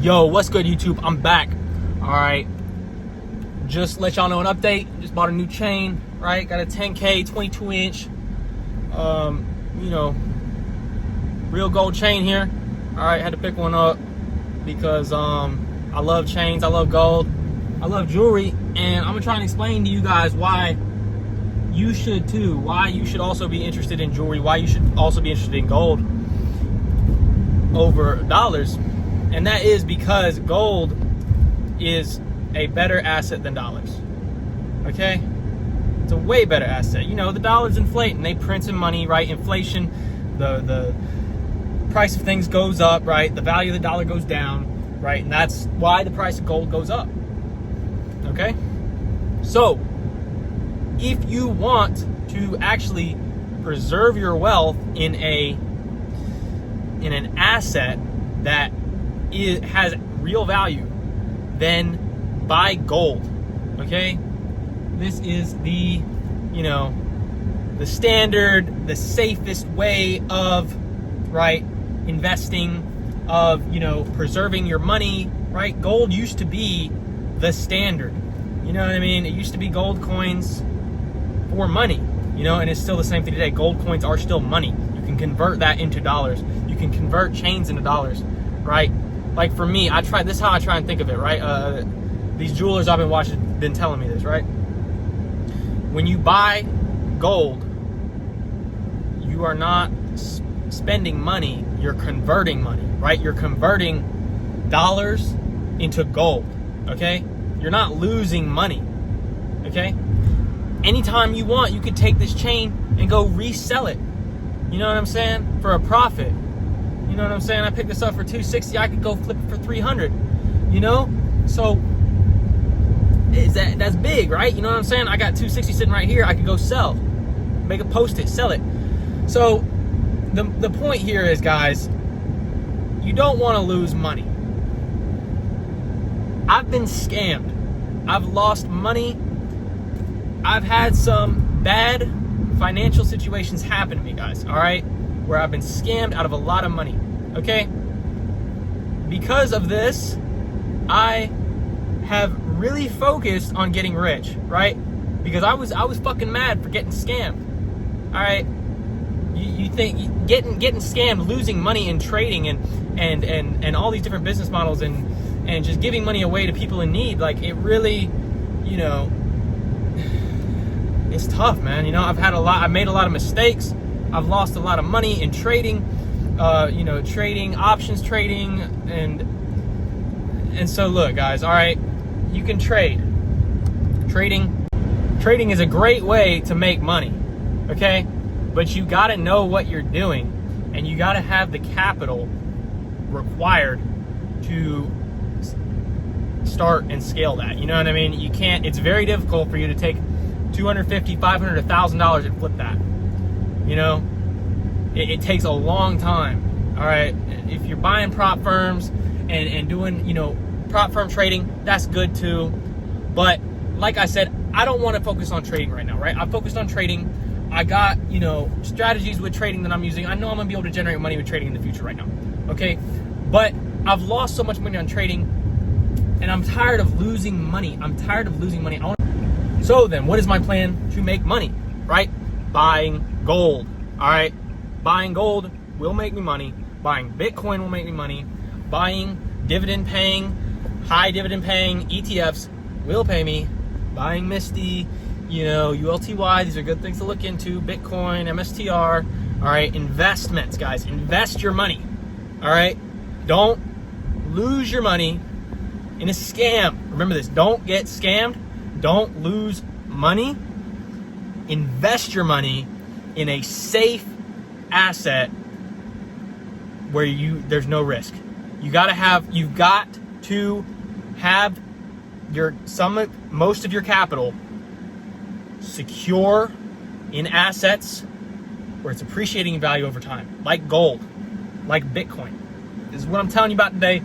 Yo, what's good, YouTube? I'm back. All right, just let y'all know an update. Just bought a new chain, right? Got a 10K 22 inch real gold chain here. All right, had to pick one up because I love chains, I love gold, I love jewelry, and I'm gonna try and explain to you guys why you should too, why you should also be interested in jewelry, why you should also be interested in gold over dollars. And that is because gold is a better asset than dollars. Okay? It's a way better asset. You know, the dollar's inflating. They print some money, right? Inflation, the price of things goes up, right? The value of the dollar goes down, right? And that's why the price of gold goes up. Okay? So, if you want to actually preserve your wealth in an asset that has real value, then buy gold. Okay, this is the the standard, the safest way of investing, of preserving your money, right? Gold used to be the standard, you know what I mean? It used to be gold coins for money, and it's still the same thing today. Gold coins are still money. You can convert that into dollars. You can convert chains into dollars, right? Like for me, this is how I try and think of it, right? These jewelers I've been watching been telling me this, right? When you buy gold, you are not spending money, you're converting money, right? You're converting dollars into gold, okay? You're not losing money, okay? Anytime you want, you could take this chain and go resell it. You know what I'm saying? For a profit. You know what I'm saying? I picked this up for $260. I could go flip it for $300. So that's big, right? You know what I'm saying? I got $260 sitting right here. I could go sell, make a post-it, sell it. So the point here is, guys, you don't want to lose money. I've been scammed. I've lost money. I've had some bad financial situations happen to me, guys. All right, where I've been scammed out of a lot of money. Okay? Because of this, I have really focused on getting rich, right? Because I was fucking mad for getting scammed. All right? You think getting scammed, losing money in trading and all these different business models and just giving money away to people in need, like it really, it's tough, man. I've made a lot of mistakes. I've lost a lot of money in trading, trading, options trading, and so look, guys, all right, you can trade. Trading is a great way to make money, okay? But you gotta know what you're doing, and you gotta have the capital required to start and scale that. You know what I mean? You can't, it's very difficult for you to take $250, $500, $1,000 and flip that. It takes a long time. All right, if you're buying prop firms and doing prop firm trading, that's good too. But like I said, I don't want to focus on trading right now, right? I'm focused on trading. I got strategies with trading that I'm using. I know I'm gonna be able to generate money with trading in the future right now. Okay, but I've lost so much money on trading, and I'm tired of losing money. So then, what is my plan to make money, right? Buying gold, all right? Buying gold will make me money. Buying Bitcoin will make me money. Buying high dividend paying ETFs will pay me. Buying Misty, ULTY, these are good things to look into. Bitcoin, MSTR, all right? Investments, guys, invest your money, all right? Don't lose your money in a scam. Remember this, don't get scammed. Don't lose money. Invest your money in a safe asset where there's no risk. You've got to have most of your capital secure in assets where it's appreciating in value over time, like gold, like Bitcoin. This is what I'm telling you about today.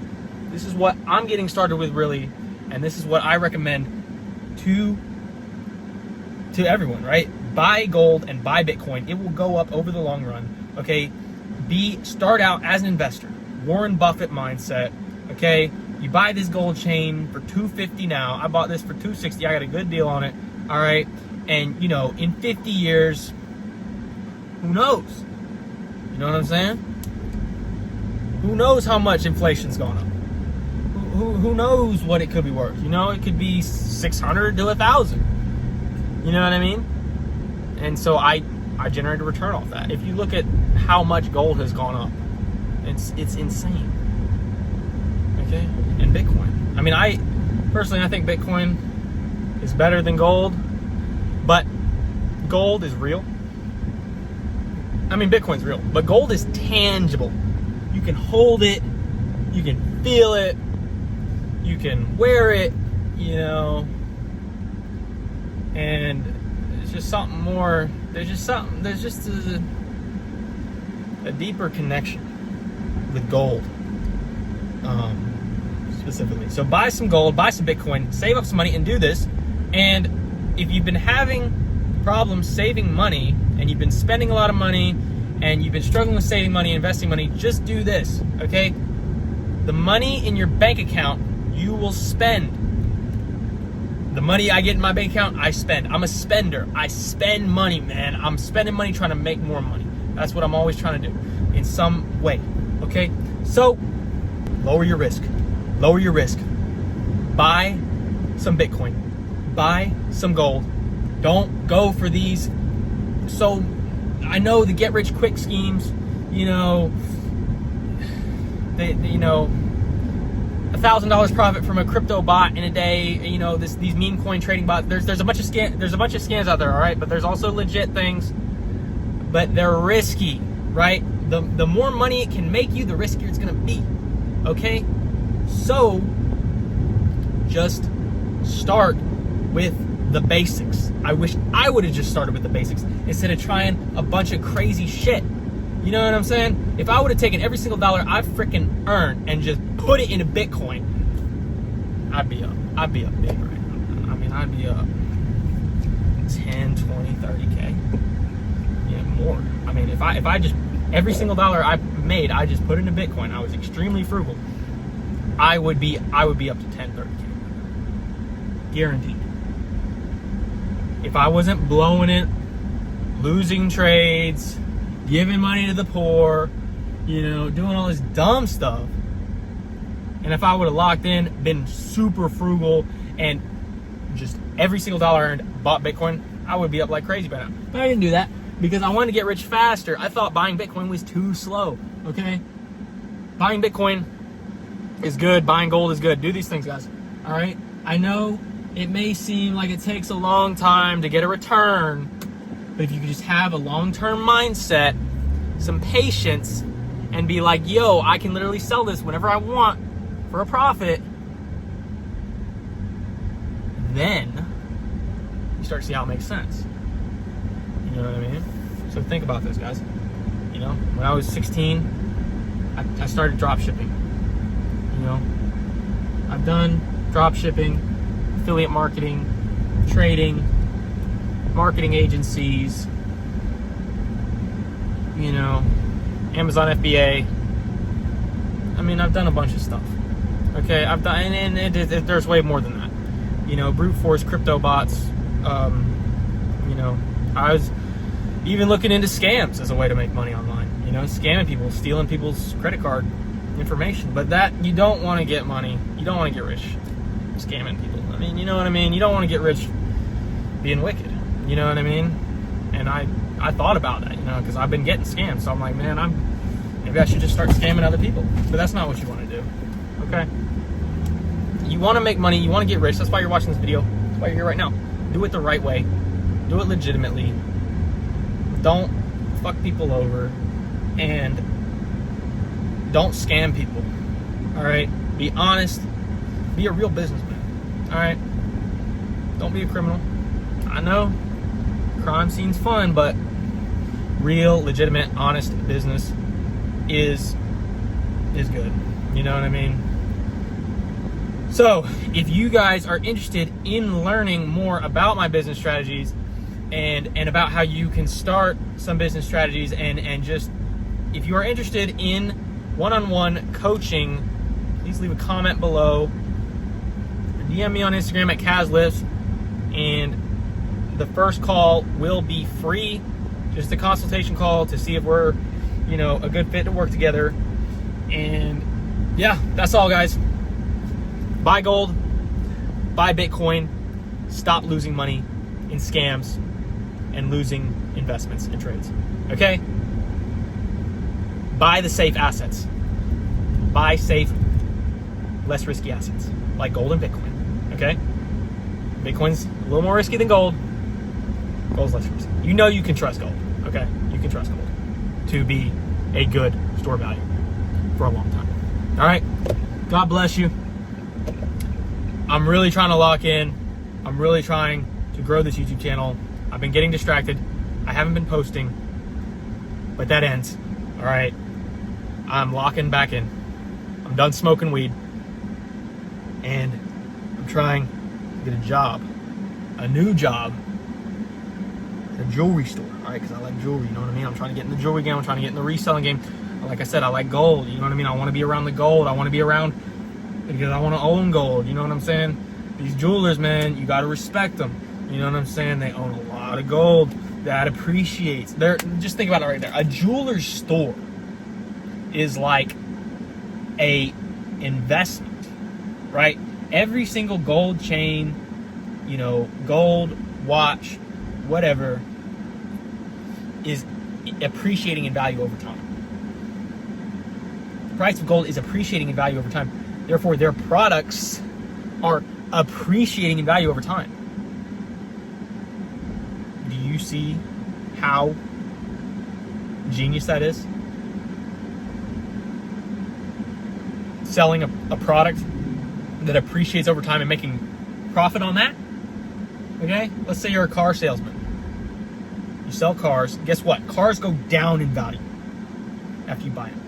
This is what I'm getting started with, really, and this is what I recommend to everyone, right? Buy gold and buy Bitcoin. It will go up over the long run, okay? Start out as an investor. Warren Buffett mindset, Okay, you buy this gold chain for $250 now. I bought this for $260. I got a good deal on it. All right, and in 50 years, who knows? You know what I'm saying? Who knows how much inflation's gone up? Who knows what it could be worth? It could be 600 to 1,000. You know what I mean? And so I generate a return off that. If you look at how much gold has gone up, it's insane. Okay, and Bitcoin. I mean, I think Bitcoin is better than gold, but gold is real. I mean, Bitcoin's real, but gold is tangible. You can hold it, you can feel it, you can wear it, and it's just something more. There's just a deeper connection with gold, specifically. So buy some gold, buy some Bitcoin, save up some money, and do this. And if you've been having problems saving money, and you've been spending a lot of money, and you've been struggling with saving money, investing money, just do this, okay? The money in your bank account, you will spend. The money I get in my bank account, I spend. I'm a spender. I spend money, man. I'm spending money trying to make more money. That's what I'm always trying to do in some way, okay? So, lower your risk. Lower your risk. Buy some Bitcoin. Buy some gold. Don't go for these. So, I know the get rich quick schemes, $1,000 profit from a crypto bot in a day, these meme coin trading bots. There's a bunch of scams out there, all right? But there's also legit things, but they're risky, right? The more money it can make you, the riskier it's gonna be. Okay? So just start with the basics. I wish I would have just started with the basics instead of trying a bunch of crazy shit. You know what I'm saying? If I would have taken every single dollar I freaking earned and just put it into Bitcoin, I'd be up big right now. I mean, I'd be up 10, 20, 30K. Yeah, more. I mean, if I just, every single dollar I made, I just put into Bitcoin. I was extremely frugal. I would be up to 10, 30K. Guaranteed. If I wasn't blowing it, losing trades, giving money to the poor, doing all this dumb stuff. And if I would have locked in, been super frugal, and just every single dollar earned bought Bitcoin, I would be up like crazy by now. But I didn't do that because I wanted to get rich faster. I thought buying Bitcoin was too slow, okay? Buying Bitcoin is good. Buying gold is good. Do these things, guys, all right? I know it may seem like it takes a long time to get a return, but if you could just have a long-term mindset, some patience, and be like, yo, I can literally sell this whenever I want for a profit, then you start to see how it makes sense. You know what I mean? So think about this, guys. When I was 16, I started drop shipping. I've done drop shipping, affiliate marketing, trading, marketing agencies, Amazon FBA. I mean, I've done a bunch of stuff. Okay, I've done, and there's way more than that. Brute force crypto bots. I was even looking into scams as a way to make money online. Scamming people, stealing people's credit card information. But that, you don't want to get money. You don't want to get rich scamming people. I mean, you know what I mean? You don't want to get rich being wicked. You know what I mean? And I thought about that, because I've been getting scammed. So I'm like, man, maybe I should just start scamming other people. But that's not what you want to do. Okay? You want to make money. You want to get rich. That's why you're watching this video. That's why you're here right now. Do it the right way. Do it legitimately. Don't fuck people over. And don't scam people. All right? Be honest. Be a real businessman. All right? Don't be a criminal. I know crime scene's fun, but real, legitimate, honest business is good. You know what I mean? So, if you guys are interested in learning more about my business strategies and about how you can start some business strategies and just, if you are interested in one-on-one coaching, please leave a comment below. DM me on Instagram at KazLifts, and the first call will be free. Just a consultation call to see if we're, a good fit to work together. And yeah, that's all, guys. Buy gold, buy Bitcoin, stop losing money in scams and losing investments and trades. Okay? Buy the safe assets. Buy safe, less risky assets like gold and Bitcoin. Okay? Bitcoin's a little more risky than gold. Gold's less risky. You can trust gold. Okay? You can trust gold to be a good store value for a long time. All right? God bless you. I'm really trying to lock in. I'm really trying to grow this YouTube channel. I've been getting distracted. I haven't been posting, but that ends. All right? I'm locking back in. I'm done smoking weed, and I'm trying to get a job, a new job, at a jewelry store. All right, because I like jewelry. You know what I mean? I'm trying to get in the jewelry game. I'm trying to get in the reselling game. Like I said, I like gold. You know what I mean? I want to be around the gold. I want to be around because I want to own gold. You know what I'm saying? These jewelers, man, you got to respect them. You know what I'm saying? They own a lot of gold that appreciates. Just think about it right there. A jeweler's store is like a investment, right? Every single gold chain, gold watch, whatever, is appreciating in value over time. The price of gold is appreciating in value over time. Therefore, their products are appreciating in value over time. Do you see how genius that is? Selling a product that appreciates over time and making profit on that. Okay? Let's say you're a car salesman. You sell cars. Guess what? Cars go down in value after you buy them.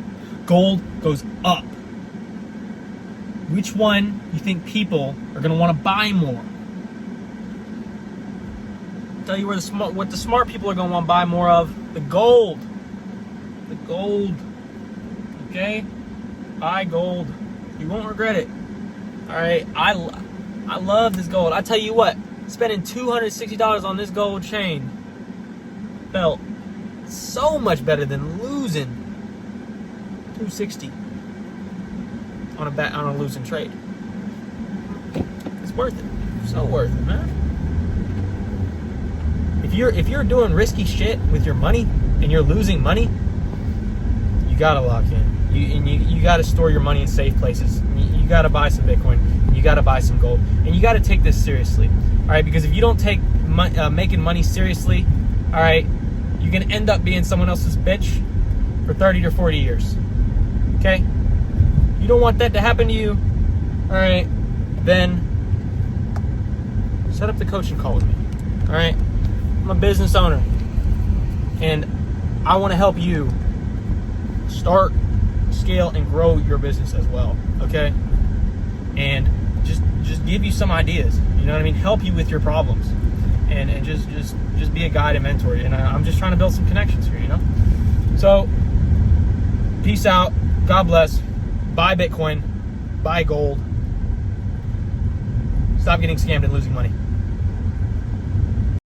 Gold goes up. Which one you think people are going to want to buy more? I'll tell you what the smart people are going to want to buy more of. The gold. The gold. Okay? Buy gold. You won't regret it. All right? I love this gold. I tell you what, spending $260 on this gold chain felt so much better than losing $260 on a losing trade. It's worth it. So worth it, man. If you're doing risky shit with your money and you're losing money, you gotta lock in. You got to store your money in safe places. You got to buy some Bitcoin. You got to buy some gold. And you got to take this seriously. All right? Because if you don't take making money seriously, all right, you're going to end up being someone else's bitch for 30 to 40 years. Okay? You don't want that to happen to you. All right? Then set up the coaching call with me. All right? I'm a business owner. And I want to help you start, scale, and grow your business as well, okay? And just give you some ideas, you know what I mean? Help you with your problems, and just be a guide and mentor. And I'm just trying to build some connections here, So, peace out. God bless. Buy Bitcoin. Buy gold. Stop getting scammed and losing money.